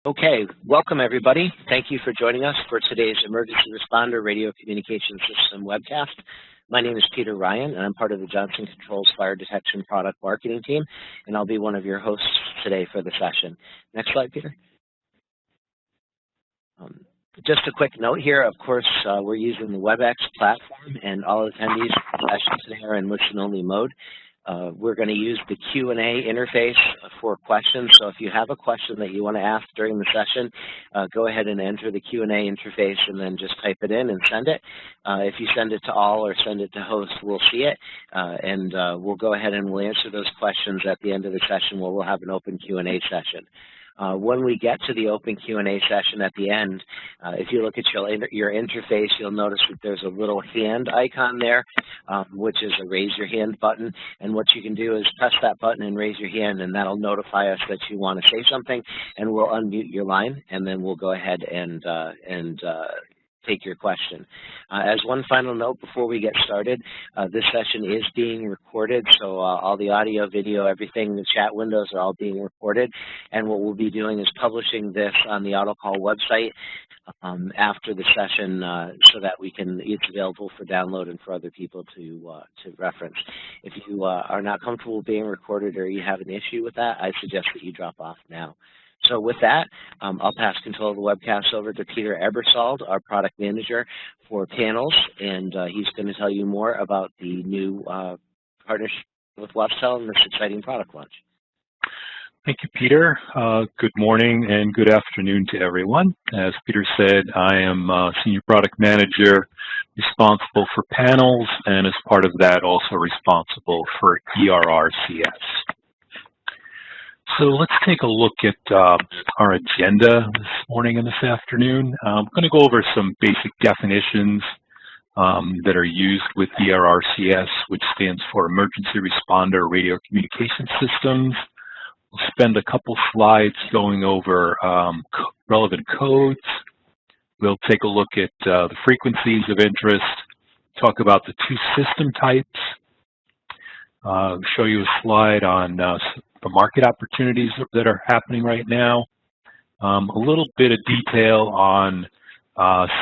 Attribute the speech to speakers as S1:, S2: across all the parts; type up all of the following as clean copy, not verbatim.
S1: Okay, welcome everybody. Thank you for joining us for today's Emergency Responder Radio Communication System webcast. My name is Peter Ryan, and I'm part of the Johnson Controls Fire Detection Product Marketing Team, and I'll be one of your hosts today for the session. Next slide, Peter. Just a quick note here, of course, we're using the WebEx platform, and all attendees for the session today are in listen-only mode. We're going to use the Q&A interface for questions, so if you have a question that you want to ask during the session, go ahead and enter the Q&A interface and then just type it in and send it. If you send it to all or send it to host, we'll see it, and we'll go ahead and we'll answer those questions at the end of the session where we'll have an open Q&A session. When we get to the open Q&A session at the end, if you look at your interface, you'll notice that there's a little hand icon there, which is a raise your hand button. And what you can do is press that button and raise your hand, and that'll notify us that you want to say something, and we'll unmute your line, and then we'll go ahead and take your question. As one final note before we get started, this session is being recorded, so all the audio, video, everything, the chat windows are all being recorded, and what we'll be doing is publishing this on the AutoCall website after the session so that it's available for download and for other people to reference. If you are not comfortable being recorded or you have an issue with that, I suggest that you drop off now. So with that, I'll pass control of the webcast over to Peter Ebersold, our product manager for panels, and he's going to tell you more about the new partnership with WebCell and this exciting product launch.
S2: Thank you, Peter. Good morning and good afternoon to everyone. As Peter said, I am Senior Product Manager responsible for panels, and as part of that, also responsible for ERRCS. So let's take a look at our agenda this morning and this afternoon. I'm going to go over some basic definitions that are used with ERRCS, which stands for Emergency Responder Radio Communication Systems. We'll spend a couple slides going over relevant codes. We'll take a look at the frequencies of interest, talk about the two system types, show you a slide on the market opportunities that are happening right now, a little bit of detail on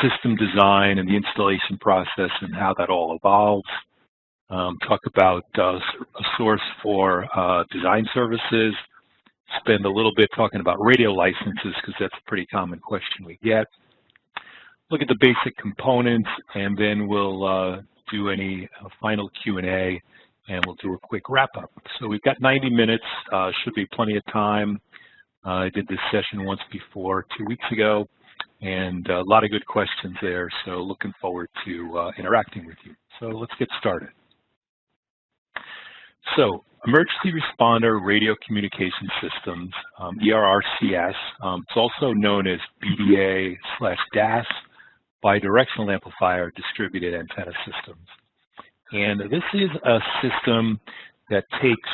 S2: system design and the installation process and how that all evolves, talk about a source for design services, spend a little bit talking about radio licenses because that's a pretty common question we get, look at the basic components, and then we'll do any final Q&A, and we'll do a quick wrap-up. So we've got 90 minutes, should be plenty of time. I did this session once before 2 weeks ago, and a lot of good questions there, so looking forward to interacting with you. So let's get started. So Emergency Responder Radio Communication Systems, ERRCS, it's also known as BDA/DAS, Bidirectional Amplifier Distributed Antenna Systems. And this is a system that takes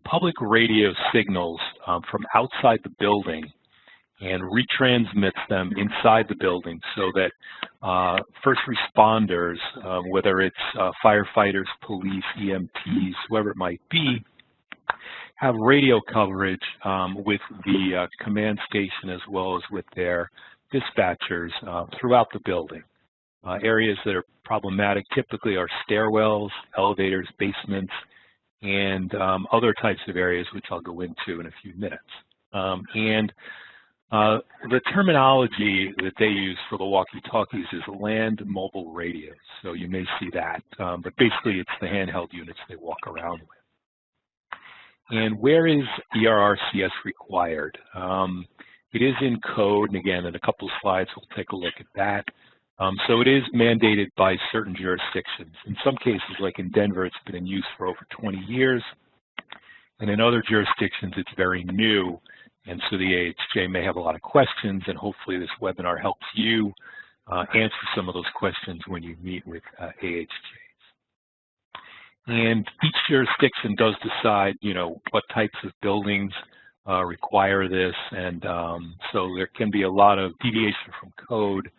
S2: public radio signals from outside the building and retransmits them inside the building so that first responders, whether it's firefighters, police, EMTs, whoever it might be, have radio coverage with the command station as well as with their dispatchers throughout the building. Areas that are problematic typically are stairwells, elevators, basements, and other types of areas which I'll go into in a few minutes. The terminology that they use for the walkie-talkies is land mobile radios. So you may see that, but basically it's the handheld units they walk around with. And where is ERRCS required? It is in code, and again, in a couple of slides, we'll take a look at that. So it is mandated by certain jurisdictions. In some cases, like in Denver, it's been in use for over 20 years. And in other jurisdictions, it's very new. And so the AHJ may have a lot of questions, and hopefully this webinar helps you answer some of those questions when you meet with AHJs. And each jurisdiction does decide, what types of buildings require this. And so there can be a lot of deviation from code,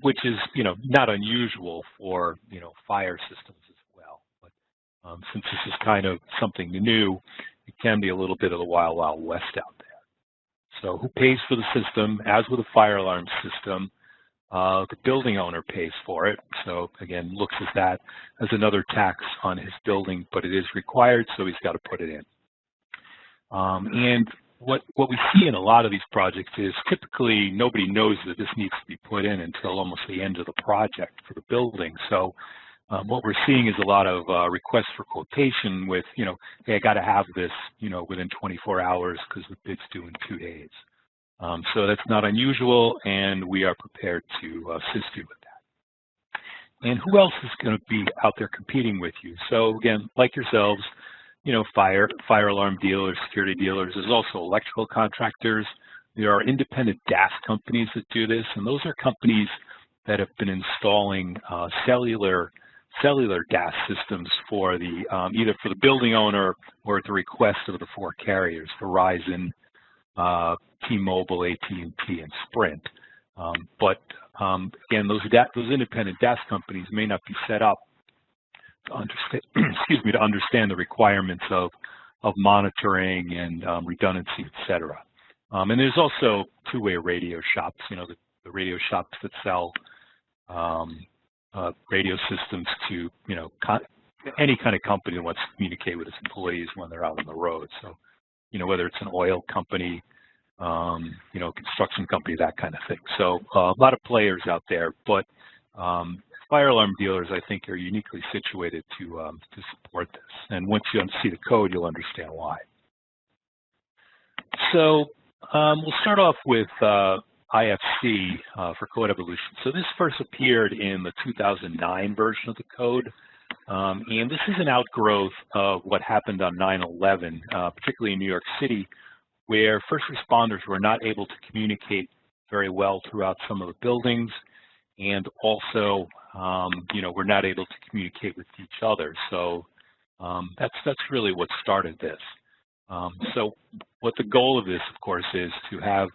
S2: which is, not unusual for, fire systems as well. But since this is kind of something new, it can be a little bit of the wild, wild west out there. So who pays for the system? As with a fire alarm system, the building owner pays for it. So again, looks at that as another tax on his building, but it is required, so he's got to put it in. And what we see in a lot of these projects is typically nobody knows that this needs to be put in until almost the end of the project for the building. So what we're seeing is a lot of requests for quotation with, hey, I got to have this, within 24 hours because the bid's due in 2 days. So that's not unusual, and we are prepared to assist you with that. And who else is going to be out there competing with you? So again, like yourselves, fire alarm dealers, security dealers. There's also electrical contractors. There are independent DAS companies that do this, and those are companies that have been installing cellular DAS systems for the either for the building owner or at the request of the 4 carriers: Verizon, T-Mobile, AT&T, and Sprint. Again, those independent DAS companies may not be set up to understand, to understand the requirements of monitoring and redundancy, et cetera. And there's also two-way radio shops, the radio shops that sell radio systems to, any kind of company that wants to communicate with its employees when they're out on the road. So, whether it's an oil company, construction company, that kind of thing. So a lot of players out there, but fire alarm dealers, I think, are uniquely situated to support this. And once you see the code, you'll understand why. So we'll start off with IFC for code evolution. So this first appeared in the 2009 version of the code. And this is an outgrowth of what happened on 9/11, particularly in New York City, where first responders were not able to communicate very well throughout some of the buildings, and also, we're not able to communicate with each other. So that's really what started this. So what the goal of this, of course, is to have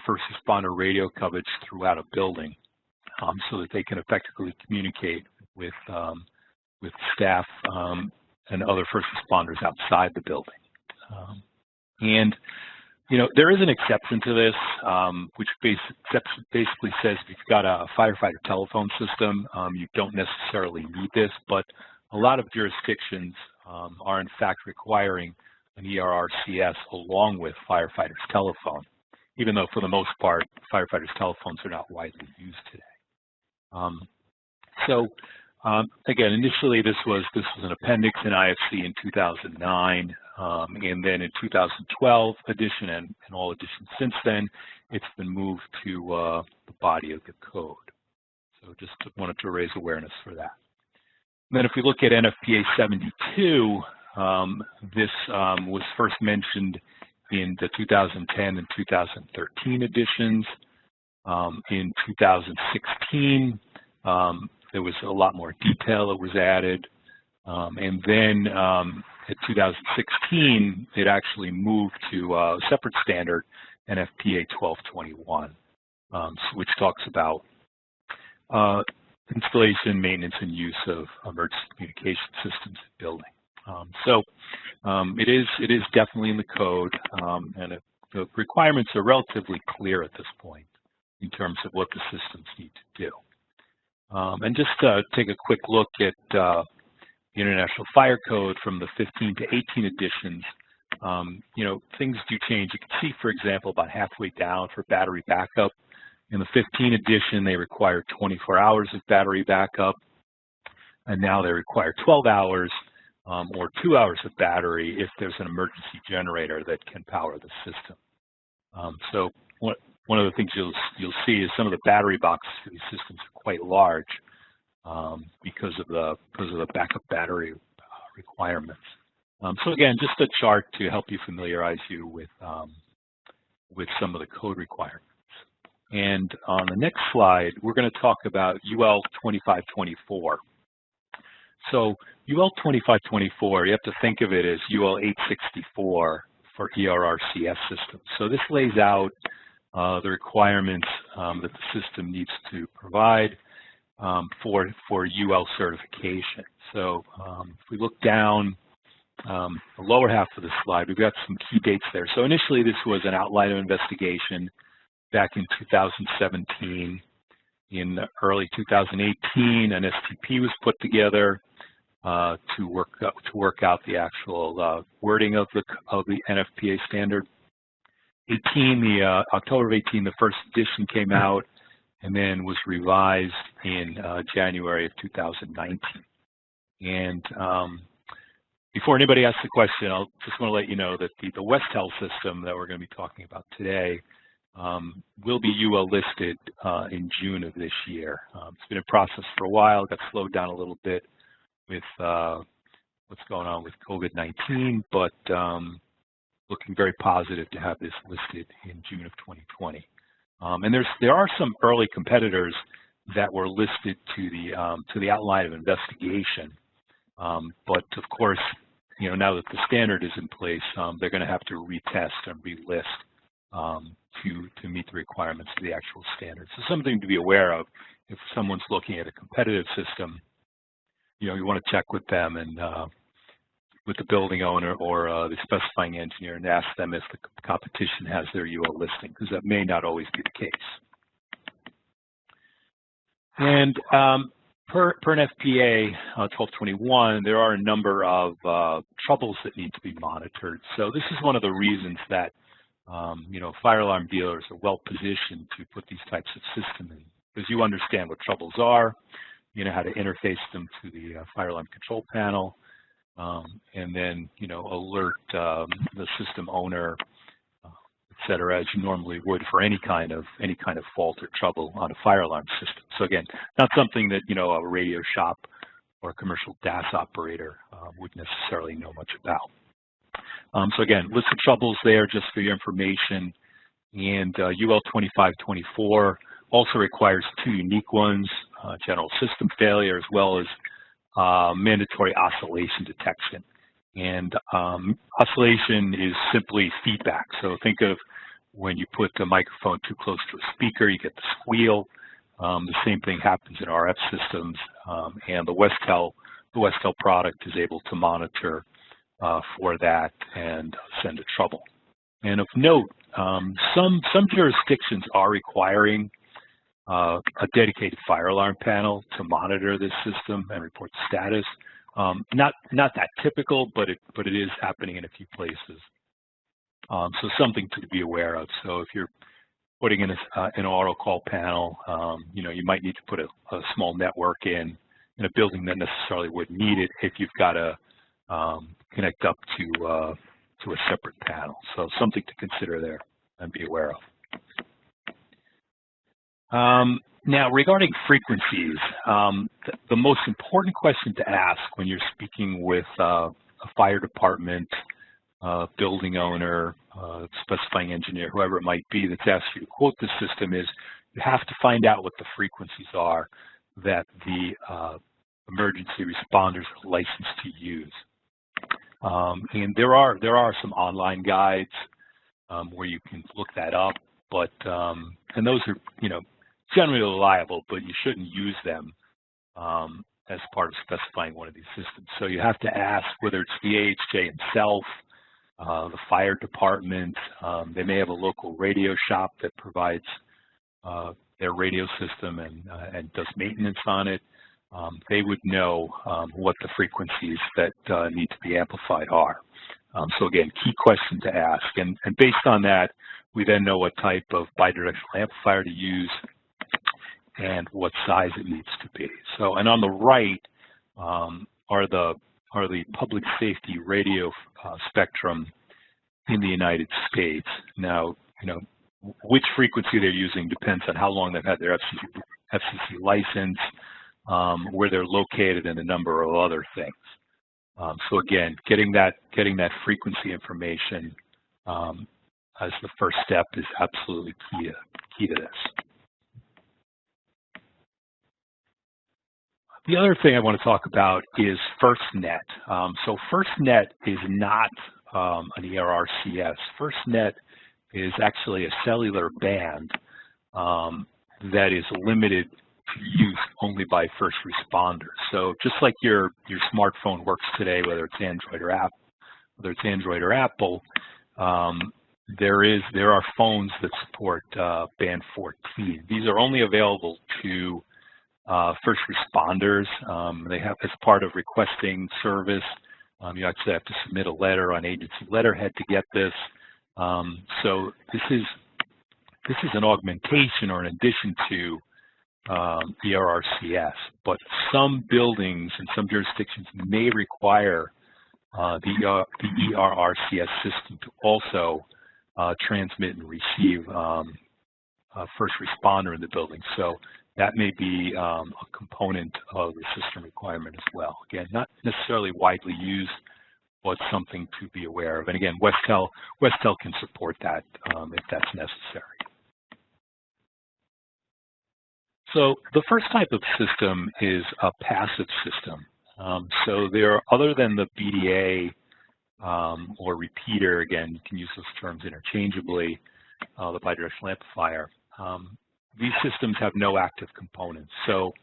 S2: first responder radio coverage throughout a building, so that they can effectively communicate with staff and other first responders outside the building. And there is an exception to this, which basically says if you've got a firefighter telephone system, you don't necessarily need this, but a lot of jurisdictions are in fact requiring an ERRCS along with firefighter's telephone, even though for the most part, firefighters' telephones are not widely used today. Again, initially this was an appendix in IFC in 2009, and then in 2012 edition and all editions since then, it's been moved to the body of the code. So just wanted to raise awareness for that. And then if we look at NFPA 72, this was first mentioned in the 2010 and 2013 editions. In 2016, there was a lot more detail that was added. And then in 2016, it actually moved to a separate standard, NFPA 1221, which talks about installation, maintenance, and use of emergency communication systems in building. It is definitely in the code, and the requirements are relatively clear at this point in terms of what the systems need to do. And just take a quick look at the International Fire Code from the 15 to 18 editions. Things do change. You can see, for example, about halfway down for battery backup. In the 15 edition, they require 24 hours of battery backup, and now they require 12 hours or 2 hours of battery if there's an emergency generator that can power the system. So one of the things you'll see is some of the battery boxes for these systems are quite large because of the backup battery requirements. So again, just a chart to help you familiarize you with some of the code requirements. And on the next slide, we're going to talk about UL 2524. So UL 2524, you have to think of it as UL 864 for ERRCS systems. So this lays out the requirements that the system needs to provide for UL certification. So if we look down the lower half of the slide, we've got some key dates there. So initially, this was an outline of investigation back in 2017. In early 2018, an STP was put together to work out the actual wording of the NFPA standard. October of 18, the first edition came out, and then was revised in January of 2019. And before anybody asks the question, I'll just want to let you know that the Westel system that we're going to be talking about today will be UL listed in June of this year. It's been in process for a while, got slowed down a little bit with what's going on with COVID-19, but looking very positive to have this listed in June of 2020. And there are some early competitors that were listed to the outline of investigation, but of course, now that the standard is in place, they're going to have to retest and relist to meet the requirements of the actual standard. So something to be aware of if someone's looking at a competitive system. You want to check with them and with the building owner or the specifying engineer and ask them if the competition has their UL listing, because that may not always be the case. And per NFPA 1221, there are a number of troubles that need to be monitored. So this is one of the reasons that fire alarm dealers are well positioned to put these types of systems in, because you understand what troubles are, you know how to interface them to the fire alarm control panel, and then alert the system owner, et cetera, as you normally would for any kind of fault or trouble on a fire alarm system. So again, not something that a radio shop or a commercial DAS operator would necessarily know much about. So again, list of troubles there just for your information, and UL 2524 also requires two unique ones, general system failure as well as mandatory oscillation detection. And oscillation is simply feedback. So think of when you put the microphone too close to a speaker, you get the squeal. The same thing happens in RF systems, and the Westel product is able to monitor for that and send a trouble. And of note, some jurisdictions are requiring a dedicated fire alarm panel to monitor this system and report the status. Not that typical, but it is happening in a few places. So something to be aware of. So if you're putting in an auto call panel, you might need to put a small network in a building that necessarily wouldn't need it if you've got to connect up to a separate panel. So something to consider there and be aware of. Now, regarding frequencies, the most important question to ask when you're speaking with a fire department, building owner, specifying engineer, whoever it might be that's asked you to quote the system is you have to find out what the frequencies are that the emergency responders are licensed to use. And there are some online guides where you can look that up, but and those are generally reliable, but you shouldn't use them as part of specifying one of these systems. So you have to ask whether it's the AHJ itself, the fire department. They may have a local radio shop that provides their radio system and does maintenance on it. They would know what the frequencies that need to be amplified are. So again, key question to ask. And based on that, we then know what type of bidirectional amplifier to use and what size it needs to be. So, and on the right are the public safety radio spectrum in the United States. Now, which frequency they're using depends on how long they've had their FCC license, where they're located, and a number of other things. So again, getting that frequency information as the first step is absolutely key to this. The other thing I want to talk about is FirstNet. So FirstNet is not an ERRCS. FirstNet is actually a cellular band that is limited to use only by first responders. So just like your smartphone works today, whether it's Android or whether it's Android or Apple, there are phones that support band 14. These are only available to first responders. They have, as part of requesting service, you actually have to submit a letter on agency letterhead to get this. So this is an augmentation or an addition to ERRCS, but some buildings and some jurisdictions may require the ERRCS system to also transmit and receive a first responder in the building. So that may be a component of the system requirement as well. Again, not necessarily widely used, but something to be aware of. And again, Westel can support that if that's necessary. So the first type of system is a passive system. So there are, other than the BDA or repeater, again, you can use those terms interchangeably, the bidirectional amplifier, these systems have no active components. So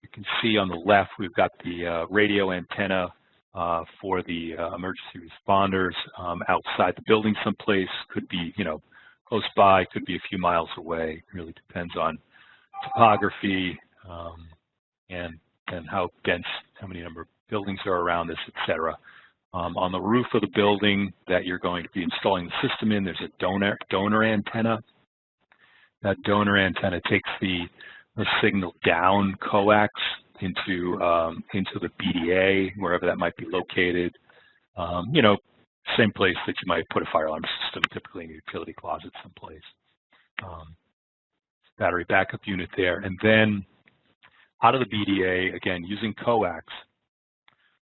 S2: you can see on the left, we've got the radio antenna for the emergency responders outside the building someplace. Could be, close by, could be a few miles away. It really depends on topography and how dense, how many number of buildings are around this, etc. On the roof of the building that you're going to be installing the system in, there's a donor antenna. That donor antenna takes the signal down coax into the BDA, wherever that might be located. Same place that you might put a fire alarm system, typically in a utility closet someplace. Battery backup unit there. And then out of the BDA, again, using coax,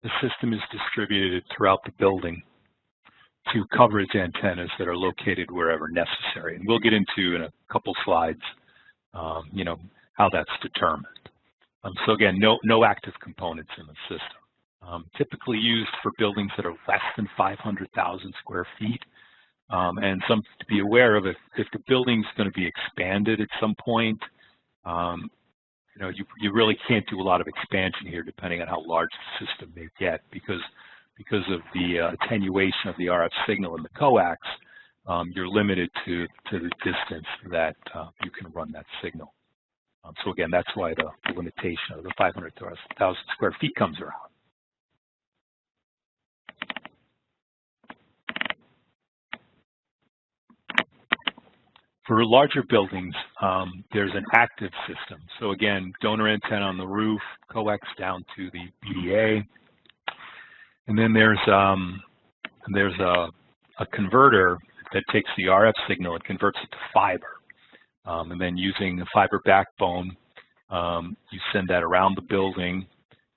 S2: the system is distributed throughout the building to coverage antennas that are located wherever necessary. And we'll get into in a couple slides, how that's determined. So again, no active components in the system. Typically used for buildings that are less than 500,000 square feet. And some to be aware of, if the building's going to be expanded at some point, you really can't do a lot of expansion here, depending on how large the system may get, because of the attenuation of the RF signal in the coax, you're limited to the distance that you can run that signal. So again, that's why the limitation of the 500,000 square feet comes around. For larger buildings, there's an active system. So again, donor antenna on the roof, coax down to the BDA, and then there's a converter that takes the RF signal and converts it to fiber. And then using a fiber backbone, you send that around the building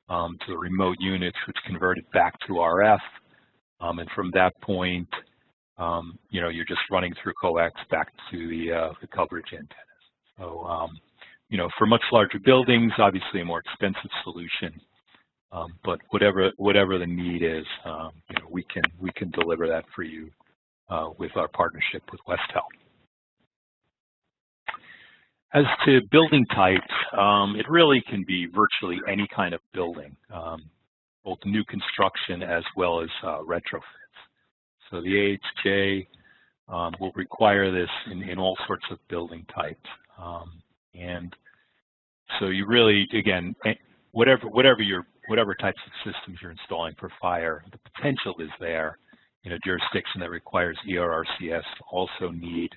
S2: to the remote units, which convert it back to RF. And from that point, you're just running through coax back to the coverage antennas. So, for much larger buildings, obviously a more expensive solution. But whatever the need is, we can deliver that for you with our partnership with Westel. As to building types, it really can be virtually any kind of building, both new construction as well as retrofits. So the AHJ will require this in all sorts of building types. And so you really, again, whatever types of systems you're installing for fire, the potential is there in a jurisdiction that requires ERRCS to also need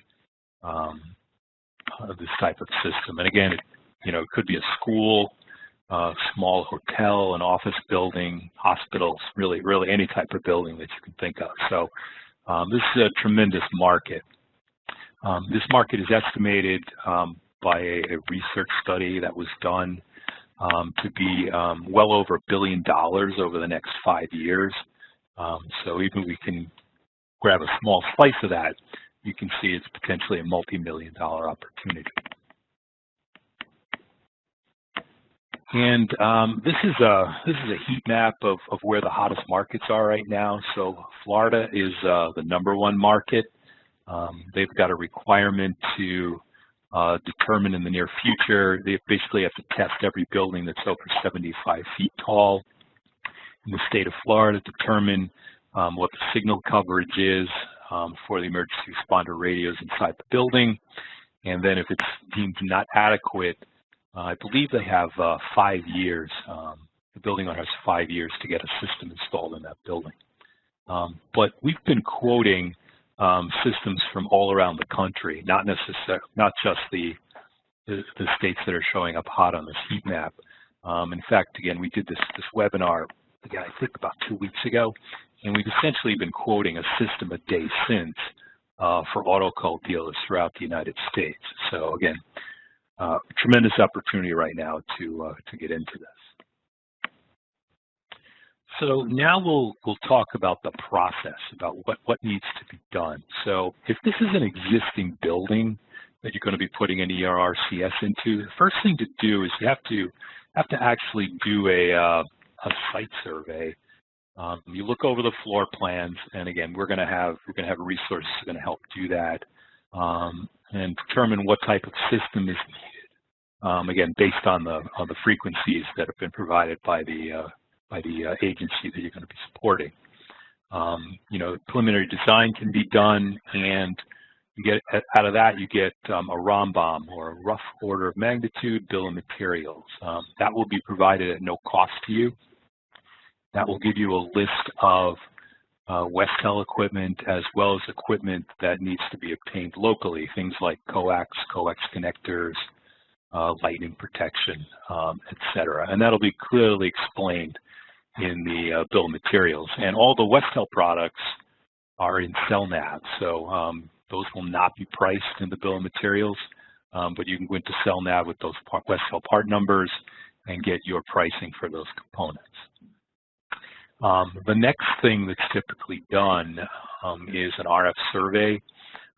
S2: this type of system. And again, it could be a school, a small hotel, an office building, hospitals, really any type of building that you can think of. So this is a tremendous market. This market is estimated by a research study that was done to be well over $1 billion over the next 5 years. So even we can grab a small slice of that, you can see it's potentially a multi-million-dollar opportunity. And this is a heat map of where the hottest markets are right now. So Florida is the #1 market. They've got a requirement to determine in the near future. They basically have to test every building that's over 75 feet tall in the state of Florida, determine what the signal coverage is for the emergency responder radios inside the building, and then if it's deemed not adequate, I believe they have 5 years. The building owner has 5 years to get a system installed in that building. But we've been quoting systems from all around the country, not just the states that are showing up hot on this heat map. In fact, again, we did this webinar, again, I think about 2 weeks ago, and we've essentially been quoting a system a day since for auto call dealers throughout the United States. So again, tremendous opportunity right now to get into this. So now we'll talk about the process, about what needs to be done. So if this is an existing building that you're going to be putting an ERRCS into, the first thing to do is you have to actually do a site survey. You look over the floor plans, and again, we're going to have a resource that's going to help do that, and determine what type of system is needed. Again, based on the frequencies that have been provided by the agency that you're going to be supporting. You know, preliminary design can be done, and you get out of that you get a ROMBOM, or a rough order of magnitude bill of materials. That will be provided at no cost to you. That will give you a list of Westel equipment as well as equipment that needs to be obtained locally, things like coax connectors, lightning protection, etc. And that'll be clearly explained in the bill of materials. And all the Westel products are in CellNav, so those will not be priced in the bill of materials, but you can go into CellNav with those Westel part numbers and get your pricing for those components. The next thing that's typically done is an RF survey.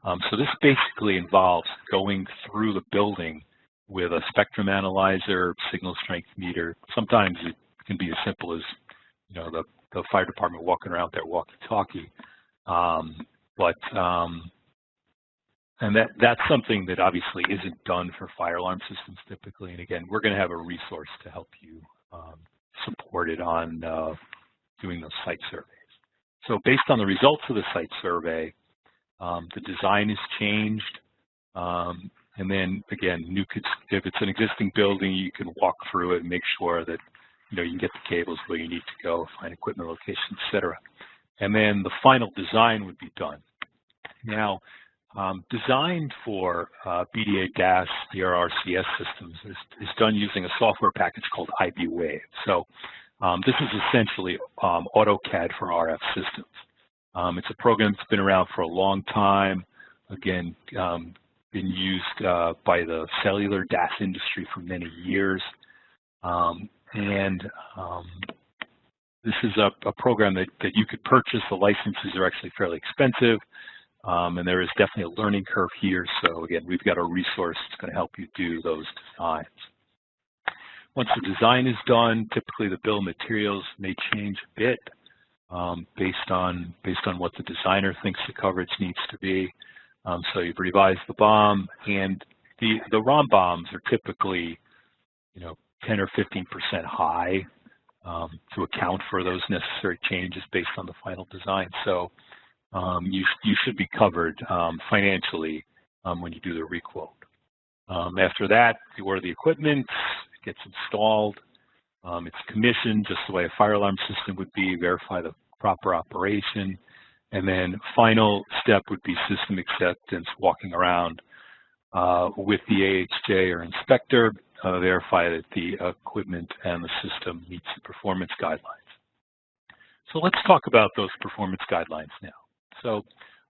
S2: So this basically involves going through the building with a spectrum analyzer, signal strength meter. Sometimes it can be as simple as, you know, the fire department walking around their walkie-talkie. And that's something that obviously isn't done for fire alarm systems typically. And again, we're going to have a resource to help you support it on doing those site surveys. So based on the results of the site survey, the design is changed. And then again, if it's an existing building, you can walk through it and make sure that, you know, you can get the cables where you need to go, find equipment location, etc. And then the final design would be done. Now, designed for BDA DAS ERRCS systems is done using a software package called IBWave. So this is essentially AutoCAD for RF systems. It's a program that's been around for a long time. Again, been used by the cellular DAS industry for many years. This is a program that you could purchase. The licenses are actually fairly expensive, and there is definitely a learning curve here. So again, we've got a resource that's going to help you do those designs. Once the design is done, typically the bill of materials may change a bit based on what the designer thinks the coverage needs to be. So you've revised the BOM, and the ROMBOMs are typically, you know, 10 or 15% high to account for those necessary changes based on the final design. So you should be covered financially when you do the requote. After that, you order the equipment, it gets installed, it's commissioned just the way a fire alarm system would be, verify the proper operation, and then final step would be system acceptance, walking around with the AHJ or inspector, verify that the equipment and the system meets the performance guidelines. So let's talk about those performance guidelines now. So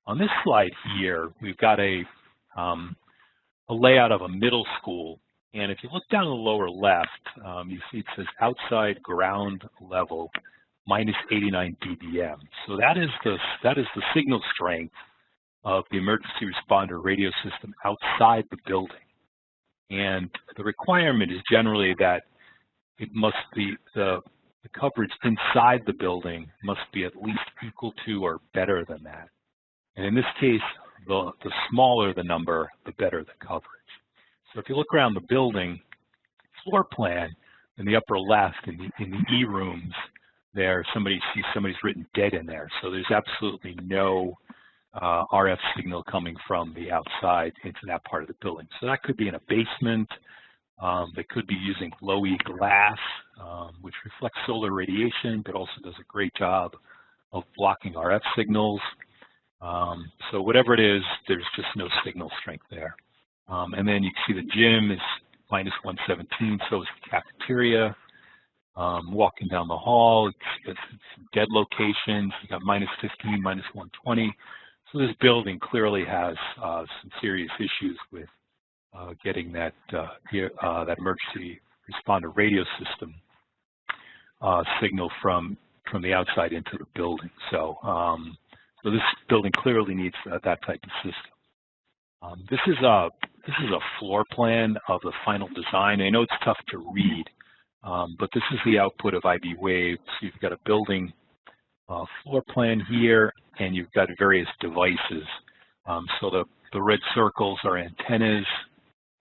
S2: on this slide here, we've got a layout of a middle school, and if you look down in the lower left, you see it says outside ground level minus 89 dBm. So that is the signal strength of the emergency responder radio system outside the building. And the requirement is generally that it must be the coverage inside the building must be at least equal to or better than that. And in this case, the smaller the number, the better the coverage. So if you look around the building floor plan in the upper left in the E rooms, there, somebody's written dead in there. So there's absolutely no RF signal coming from the outside into that part of the building. So that could be in a basement. They could be using low-E glass, which reflects solar radiation, but also does a great job of blocking RF signals. So whatever it is, there's just no signal strength there. And then you can see the gym is -117, so is the cafeteria. Walking down the hall, it's dead locations. You got -15, -120. So this building clearly has some serious issues with getting that that emergency responder radio system signal from the outside into the building. So so this building clearly needs that type of system. This is a floor plan of the final design. I know it's tough to read, but this is the output of iBwave. So you've got a building floor plan here, and you've got various devices. So the red circles are antennas.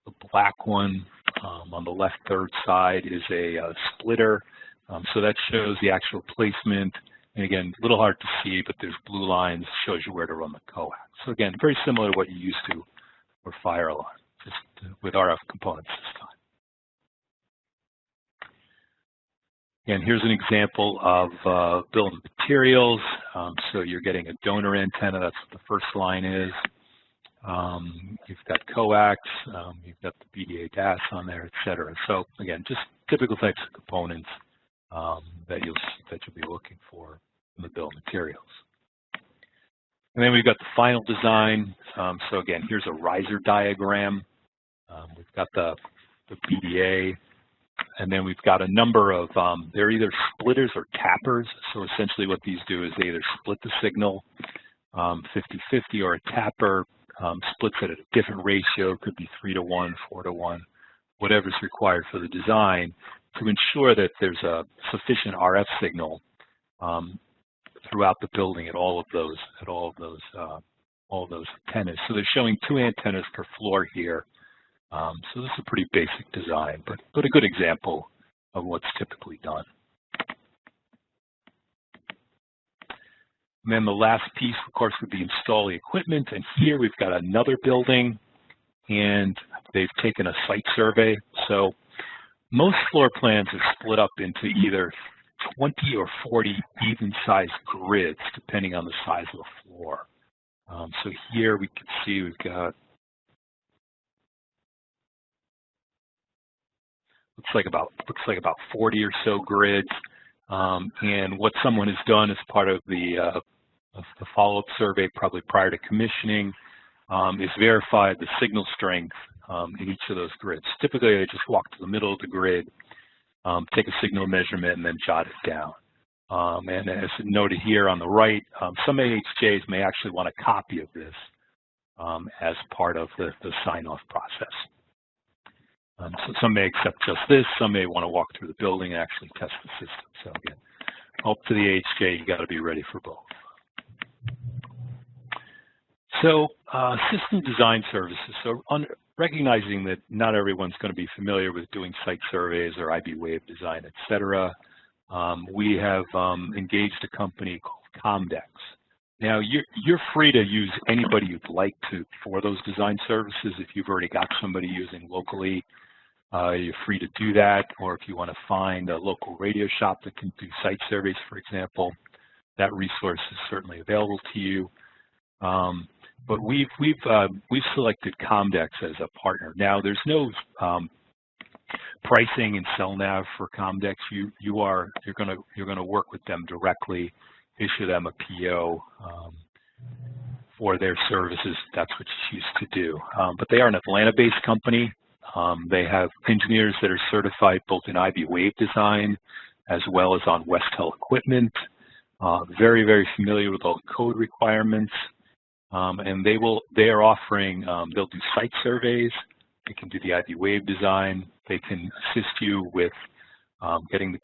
S2: The black one on the left third side is a splitter. So that shows the actual placement. And again, a little hard to see, but there's blue lines, shows you where to run the coax. So again, very similar to what you used to for fire alarm, just with RF components this time. And here's an example of bill of materials. So you're getting a donor antenna, that's what the first line is. You've got coax, you've got the BDA DAS on there, et cetera. So again, just typical types of components that you'll be looking for in the bill of materials. And then we've got the final design. So again, here's a riser diagram. We've got the BDA. And then we've got a number of, they're either splitters or tappers. So essentially what these do is they either split the signal 50-50, or a tapper splits it at a different ratio. It could be 3-to-1, 4-to-1, whatever's required for the design to ensure that there's a sufficient RF signal throughout the building at all of those antennas. So they're showing 2 antennas per floor here. So this is a pretty basic design, but a good example of what's typically done. And then the last piece, of course, would be install the equipment. And here we've got another building, and they've taken a site survey. So most floor plans are split up into either 20 or 40 even-sized grids, depending on the size of the floor. So here we can see we've got looks like about 40 or so grids. And what someone has done as part of the follow-up survey, probably prior to commissioning, is verified the signal strength in each of those grids. Typically, they just walk to the middle of the grid, take a signal measurement, and then jot it down. And as noted here on the right, some AHJs may actually want a copy of this as part of the sign-off process. So some may accept just this, some may want to walk through the building and actually test the system. So again, up to the AHJ, you got to be ready for both. So system design services. So recognizing that not everyone's going to be familiar with doing site surveys or iBwave design, et cetera, we have engaged a company called Comdex. Now, you're free to use anybody you'd like to for those design services. If you've already got somebody using locally, you're free to do that. Or if you want to find a local radio shop that can do site surveys, for example, that resource is certainly available to you. But we've selected Comdex as a partner. Now, there's no pricing and sell nav for Comdex. You're gonna work with them directly, issue them a PO for their services. That's what you choose to do. But they are an Atlanta-based company. They have engineers that are certified both in iBwave design as well as on Westel equipment. Very, very familiar with all the code requirements. And they are offering, they'll do site surveys. They can do the iBwave design. They can assist you with getting the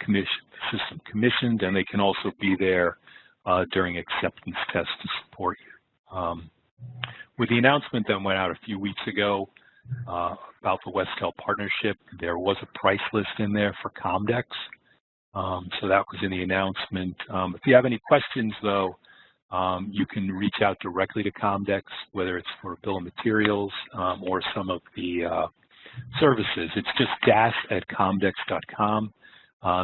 S2: system commissioned, and they can also be there during acceptance tests to support you. With the announcement that went out a few weeks ago about the Westel partnership, there was a price list in there for Comdex. So that was in the announcement. If you have any questions, though, you can reach out directly to Comdex, whether it's for bill of materials or some of the services. It's just das@comdex.com.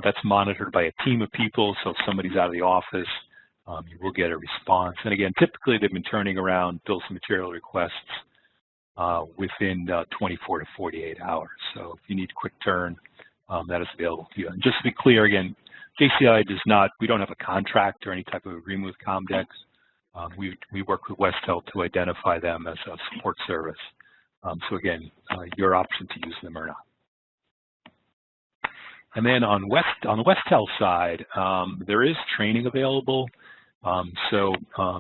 S2: That's monitored by a team of people, so if somebody's out of the office, you will get a response. And again, typically they've been turning around bills of material requests within 24 to 48 hours. So if you need quick turn, that is available to you. And just to be clear, again, JCI does not, we don't have a contract or any type of agreement with Comdex. We work with Westel to identify them as a support service. So again, your option to use them or not. And then on the Westel side, there is training available. So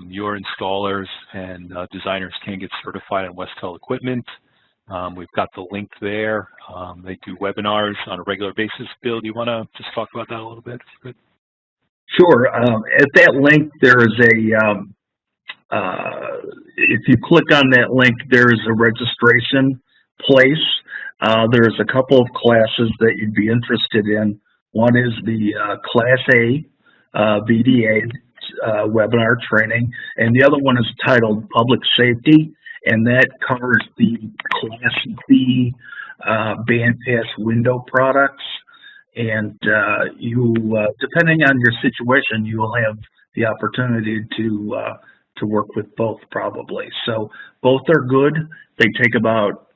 S2: your installers and designers can get certified on Westel equipment. We've got the link there. They do webinars on a regular basis. Bill, do you want to just talk about that a little bit?
S3: Sure. At that link, there is if you click on that link, there is a registration place. There's a couple of classes that you'd be interested in. One is the Class A VDA webinar training, and the other one is titled Public Safety, and that covers the Class B bandpass window products. And you, depending on your situation, you will have the opportunity to work with both probably. So both are good. They take about,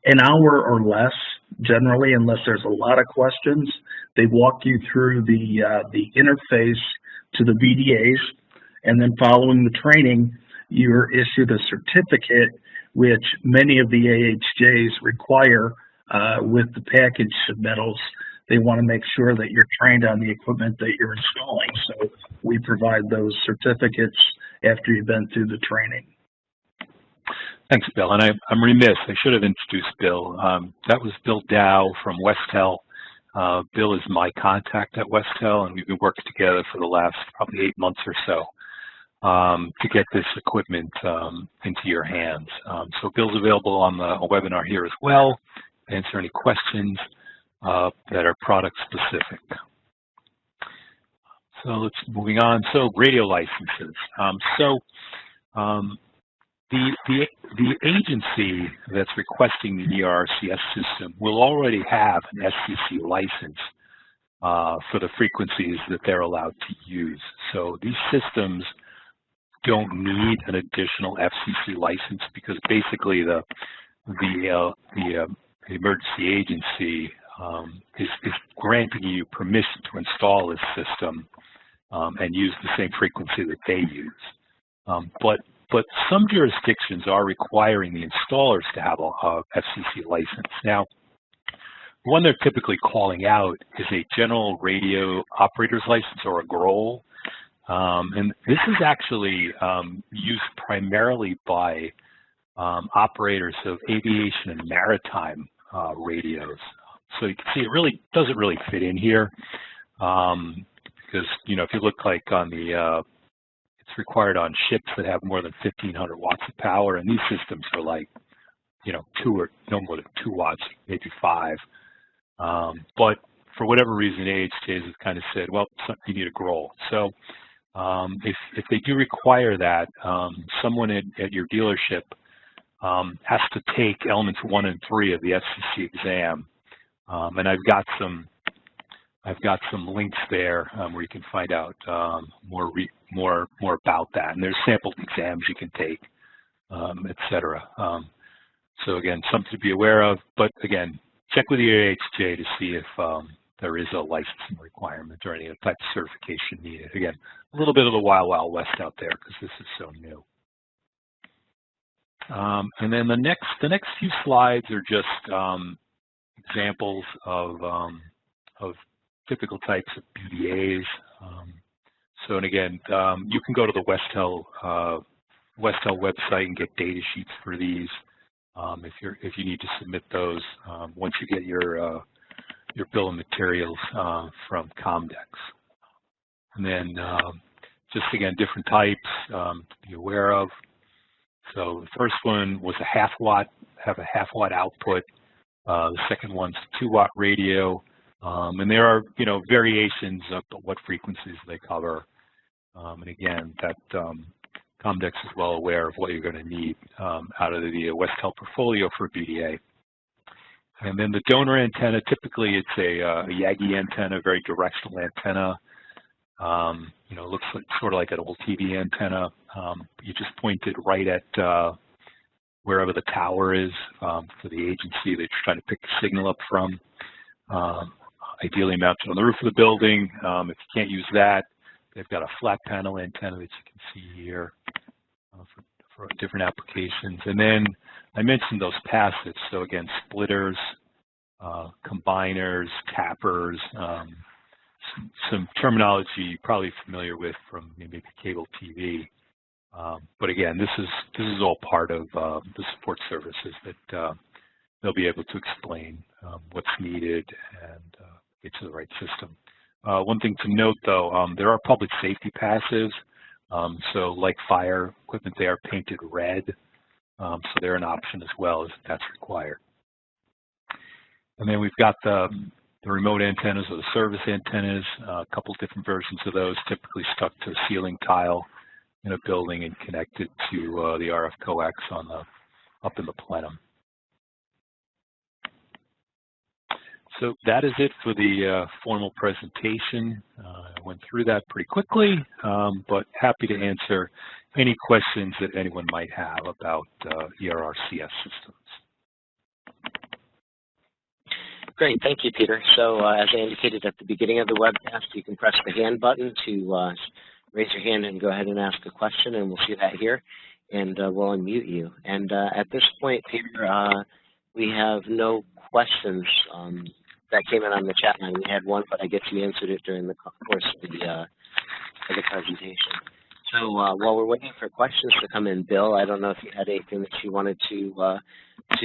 S3: an hour or less, generally, unless there's a lot of questions. They walk you through the interface to the VDAs, and then following the training, you're issued a certificate, which many of the AHJs require with the package submittals. They want to make sure that you're trained on the equipment that you're installing. So we provide those certificates after you've been through the training.
S2: Thanks, Bill. And I'm remiss, I should have introduced Bill. That was Bill Dow from Westel. Bill is my contact at Westel, and we've been working together for the last probably 8 months or so to get this equipment into your hands. So Bill's available on the webinar here as well to answer any questions that are product specific. So let's moving on. So radio licenses. The agency that's requesting the ERCS system will already have an FCC license for the frequencies that they're allowed to use. So these systems don't need an additional FCC license because basically the emergency agency is granting you permission to install this system and use the same frequency that they use. But some jurisdictions are requiring the installers to have a FCC license. Now, the one they're typically calling out is a general radio operator's license, or a GROL. And this is actually used primarily by operators of aviation and maritime radios. So you can see it really doesn't really fit in here because, you know, if you look like on the it's required on ships that have more than 1,500 watts of power, and these systems are like, you know, no more than 2 watts, maybe 5. But for whatever reason, AHJs have kind of said, well, you need a GROL. So if they do require that, someone at your dealership has to take elements 1 and 3 of the FCC exam, and I've got some links there where you can find out more about that. And there's sampled exams you can take, et cetera. So again, something to be aware of. But again, check with your AHJ to see if there is a licensing requirement or any type of certification needed. Again, a little bit of the wild, wild west out there because this is so new. And then the next few slides are just examples of typical types of BDAs. So, and again, you can go to the Westel website and get data sheets for these if you need to submit those once you get your bill of materials from Comdex. And then just again, different types to be aware of. So the first one was a have a half watt output. The second one's a 2-watt radio. And there are, variations of what frequencies they cover. And again, that Comdex is well aware of what you're going to need out of the Westel portfolio for BDA. And then the donor antenna, typically it's a Yagi antenna, very directional antenna. Looks like, sort of like an old TV antenna. You just point it right at wherever the tower is for the agency that you're trying to pick the signal up from. Ideally mounted on the roof of the building. If you can't use that, they've got a flat panel antenna that you can see here for different applications. And then I mentioned those passives. So again, splitters, combiners, tappers, some terminology you're probably familiar with from maybe cable TV. But again, this is all part of the support services that they'll be able to explain what's needed and get to the right system. One thing to note, though, there are public safety passives. So like fire equipment, they are painted red. So they're an option as well if that's required. And then we've got the remote antennas or the service antennas, a couple different versions of those, typically stuck to a ceiling tile in a building and connected to the RF coax up in the plenum. So that is it for the formal presentation. I went through that pretty quickly, but happy to answer any questions that anyone might have about ERRCS systems.
S1: Great, thank you, Peter. So as I indicated at the beginning of the webcast, you can press the hand button to raise your hand and go ahead and ask a question, and we'll see that here, and we'll unmute you. And at this point, Peter, we have no questions that came in on the chat line. We had one, but I guess you answered it during the course of the presentation. So while we're waiting for questions to come in, Bill, I don't know if you had anything that you wanted to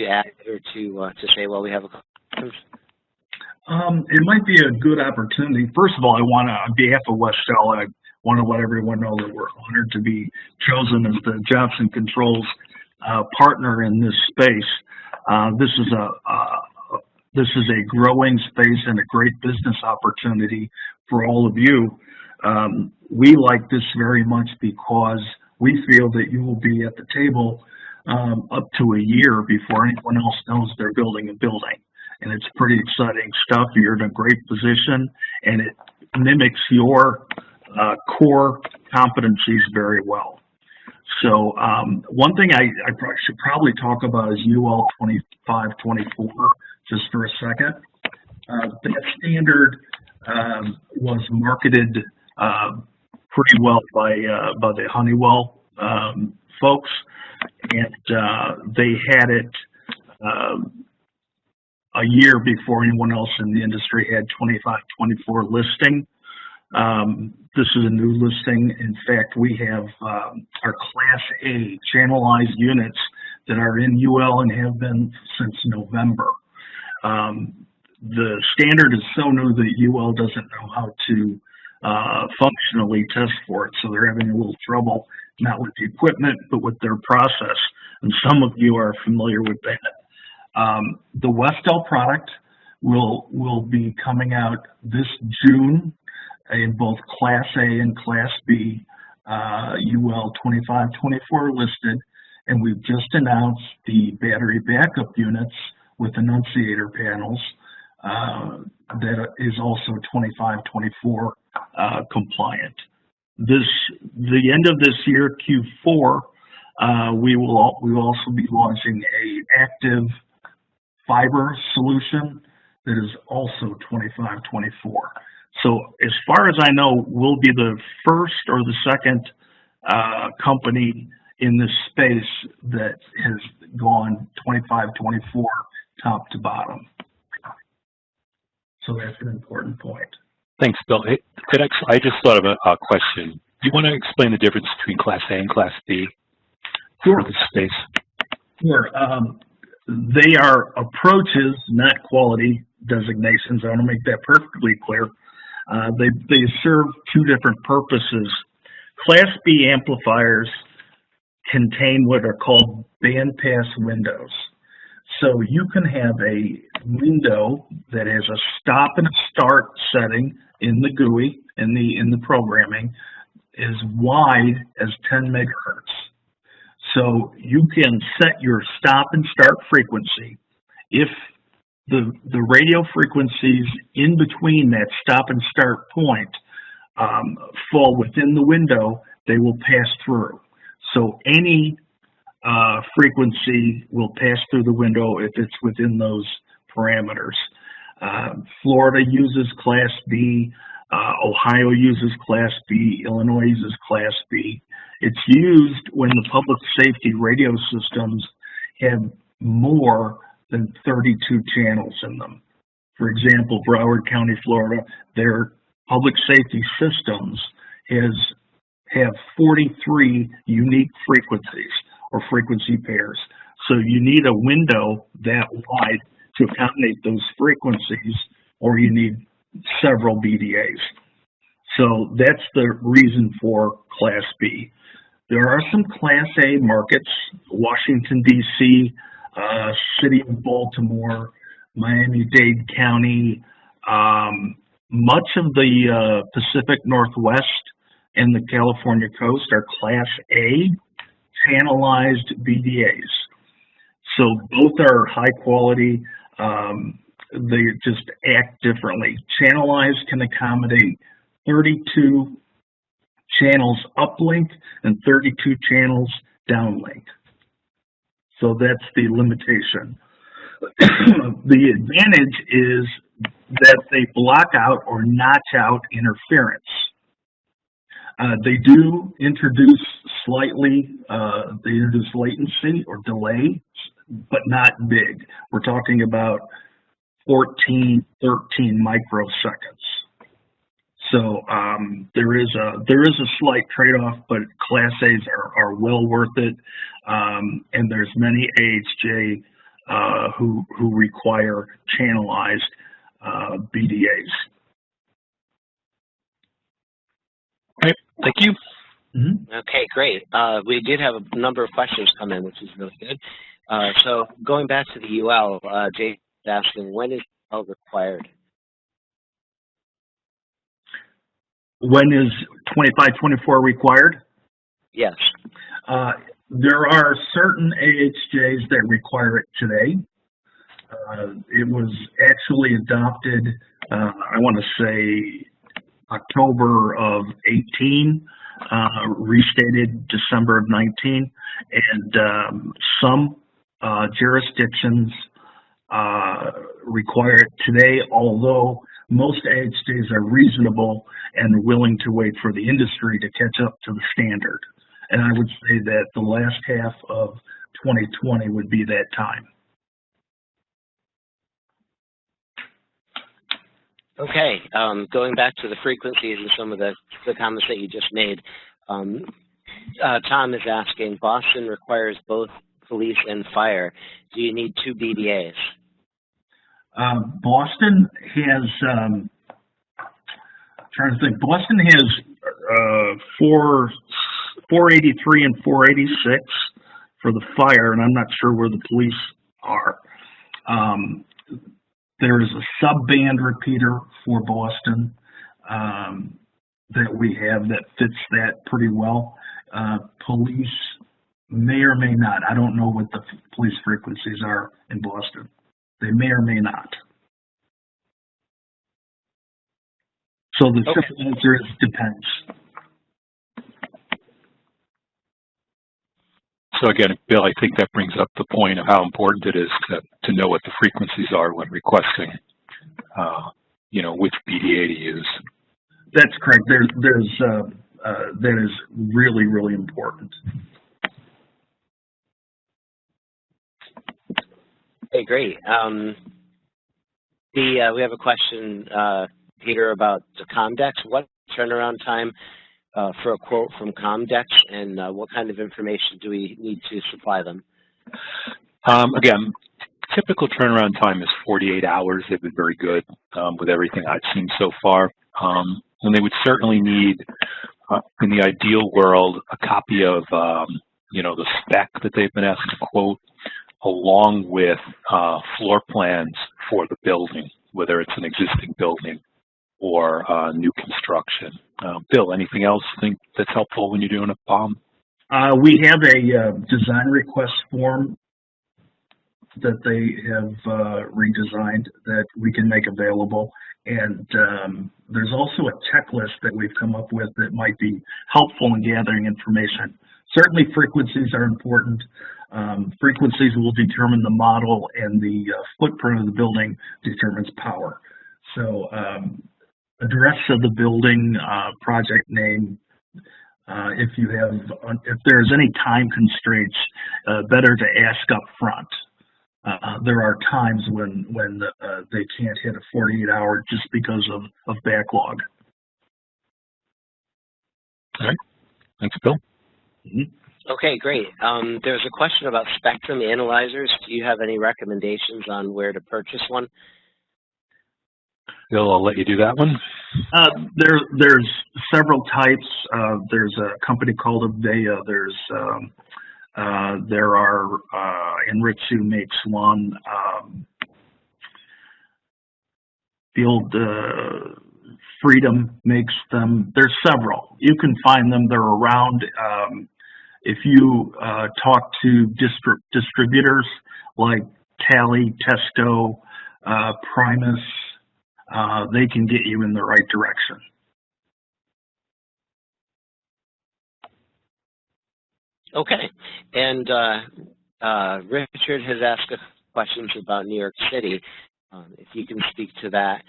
S1: add or to say while we have a question.
S3: It might be a good opportunity. First of all, I want to, on behalf of Westel, I want to let everyone know that we're honored to be chosen as the Johnson Controls partner in this space. This is a growing space and a great business opportunity for all of you. We like this very much because we feel that you will be at the table up to a year before anyone else knows they're building a building. And it's pretty exciting stuff. You're in a great position, and it mimics your core competencies very well. So one thing I should probably talk about is UL 2524 just for a second. That standard was marketed pretty well by the Honeywell folks, and they had it a year before anyone else in the industry had 2524 listing. This is a new listing. In fact, we have our Class A channelized units that are in UL and have been since November. The standard is so new that UL doesn't know how to functionally test for it, so they're having a little trouble, not with the equipment, but with their process. And some of you are familiar with that. The Westel product will be coming out this June in both Class A and Class B, UL 2524 listed, and we've just announced the battery backup units with annunciator panels that is also 2524 compliant. The end of this year, Q4, we will also be launching a active fiber solution that is also 2524. So as far as I know, we'll be the first or the second company in this space that has gone 2524 top to bottom. So that's an important point.
S2: Thanks, Bill. Hey, I just thought of a question. Do you want to explain the difference between Class A and Class B for this space?
S3: Sure. They are approaches, not quality designations. I want to make that perfectly clear. They serve two different purposes. Class B amplifiers contain what are called bandpass windows. So you can have a window that has a stop and a start setting in the GUI, in the programming, as wide as 10 megahertz. So you can set your stop and start frequency. If the radio frequencies in between that stop and start point fall within the window, they will pass through. So any frequency will pass through the window if it's within those parameters. Florida uses Class B, Ohio uses Class B, Illinois uses Class B. It's used when the public safety radio systems have more than 32 channels in them. For example, Broward County, Florida, their public safety systems have 43 unique frequencies or frequency pairs. So you need a window that wide to accommodate those frequencies, or you need several BDAs. So that's the reason for Class B. There are some Class A markets: Washington, D.C., City of Baltimore, Miami-Dade County, much of the Pacific Northwest and the California coast are Class A channelized BDAs. So both are high quality. They just act differently. Channelized can accommodate 32 channels uplink and 32 channels downlink. So that's the limitation. The advantage is that they block out or notch out interference. They do introduce they introduce latency or delay, but not big. We're talking about 14, 13 microseconds. So there is a slight trade-off, but Class A's are well worth it, and there's many AHJ who require channelized BDAs.
S2: Okay, thank you.
S1: Mm-hmm. Okay, great. We did have a number of questions come in, which is really good. So going back to the UL, Jay is asking, when is UL required?
S3: When is 2524 required?
S1: Yes.
S3: There are certain AHJs that require it today. It was actually adopted, I want to say, October of 18, restated December of 19, and some jurisdictions require it today, although most AHJs are reasonable and willing to wait for the industry to catch up to the standard. And I would say that the last half of 2020 would be that time.
S1: Okay, going back to the frequencies and some of the comments that you just made, Tom is asking, Boston requires both police and fire. Do you need 2 BDAs?
S3: Boston has, I'm trying to think, Boston has 483 and 486 for the fire, and I'm not sure where the police are. There is a sub-band repeater for Boston that we have that fits that pretty well. Police may or may not. I don't know what the police frequencies are in Boston. They may or may not. So the simple answer is depends.
S2: So again, Bill, I think that brings up the point of how important it is to know what the frequencies are when requesting, which BDA to use. That's
S3: correct. That is really, really important.
S1: Okay, great. We have a question, Peter, about the Comdex. What turnaround time for a quote from Comdex, and what kind of information do we need to supply them?
S2: Again, typical turnaround time is 48 hours. They've been very good with everything I've seen so far. And they would certainly need, in the ideal world, a copy of, the spec that they've been asked to quote. along with floor plans for the building, whether it's an existing building or new construction. Bill, anything else you think that's helpful when you're doing a BOM?
S3: We have a design request form that they have redesigned that we can make available. And there's also a checklist that we've come up with that might be helpful in gathering information. Certainly frequencies are important. Frequencies will determine the model, and the footprint of the building determines power. So address of the building, project name. If there's any time constraints, better to ask up front. There are times when they can't hit a 48-hour just because of backlog.
S2: All right. Thanks, Bill.
S3: Mm-hmm.
S1: Okay, great. There's a question about spectrum analyzers. Do you have any recommendations on where to purchase one?
S2: Bill, I'll let you do that one.
S3: There's several types. There's a company called Avaya. There are Enritsu makes one. Field Freedom makes them. There's several. You can find them. They're around. If you talk to distributors like Tally, Testo, Primus, they can get you in the right direction.
S1: Okay, and Richard has asked us questions about New York City. If you can speak to that.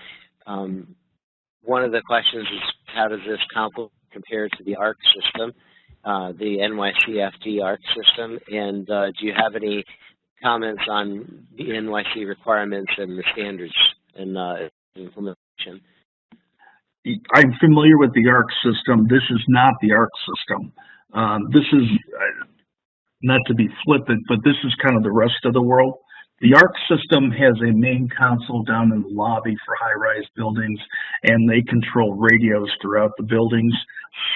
S1: One of the questions is, how does this compare to the ARC system, the NYC-FD ARC system? And do you have any comments on the NYC requirements and the standards and implementation?
S3: I'm familiar with the ARC system. This is not the ARC system. This is, not to be flippant, but this is kind of the rest of the world. The ARC system has a main console down in the lobby for high-rise buildings, and they control radios throughout the buildings.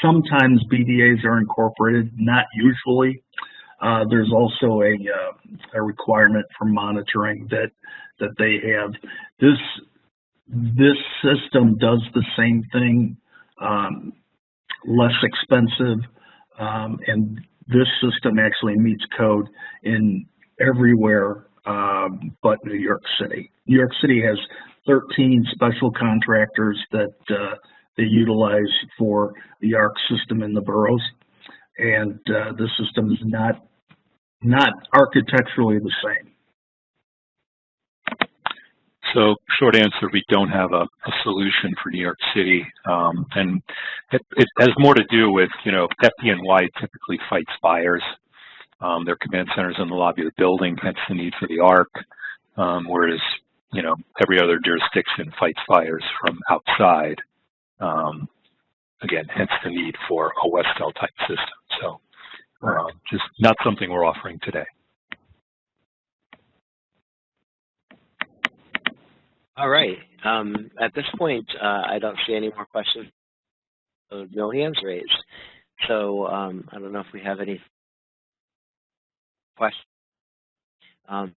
S3: Sometimes BDAs are incorporated, not usually. There's also a requirement for monitoring that they have. This system does the same thing, less expensive, and this system actually meets code in everywhere but New York City. New York City has 13 special contractors that they utilize for the ARC system in the boroughs, and the system is not architecturally the same.
S2: So, short answer, we don't have a solution for New York City, and it has more to do with, FDNY typically fights fires. Their command centers in the lobby of the building, hence the need for the ARC, whereas, every other jurisdiction fights fires from outside. Again, hence the need for a Westel type system. So, just not something we're offering today.
S1: All right. At this point, I don't see any more questions. So no hands raised. So I don't know if we have any questions.
S2: All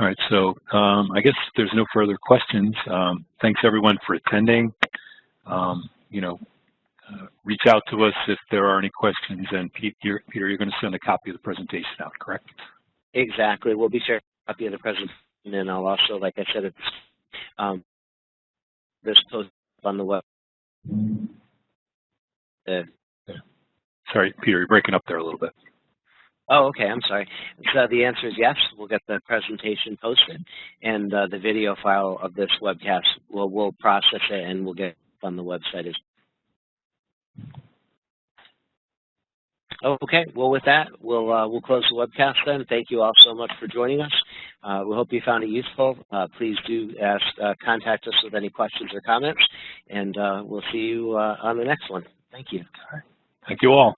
S2: right, so I guess there's no further questions. Thanks everyone for attending. Reach out to us if there are any questions. And Peter, you're going to send a copy of the presentation out, correct?
S1: Exactly. We'll be sharing a copy of the presentation, and I'll also, like I said, this post on the web.
S2: Sorry, Peter, you're breaking up there a little bit.
S1: Oh, okay. I'm sorry. So the answer is yes. We'll get the presentation posted, and the video file of this webcast, we'll process it, and we'll get it on the website as well. Okay, well, with that, we'll close the webcast then. Thank you all so much for joining us. We hope you found it useful. Please do contact us with any questions or comments, and we'll see you on the next one. Thank you.
S2: Thank you all.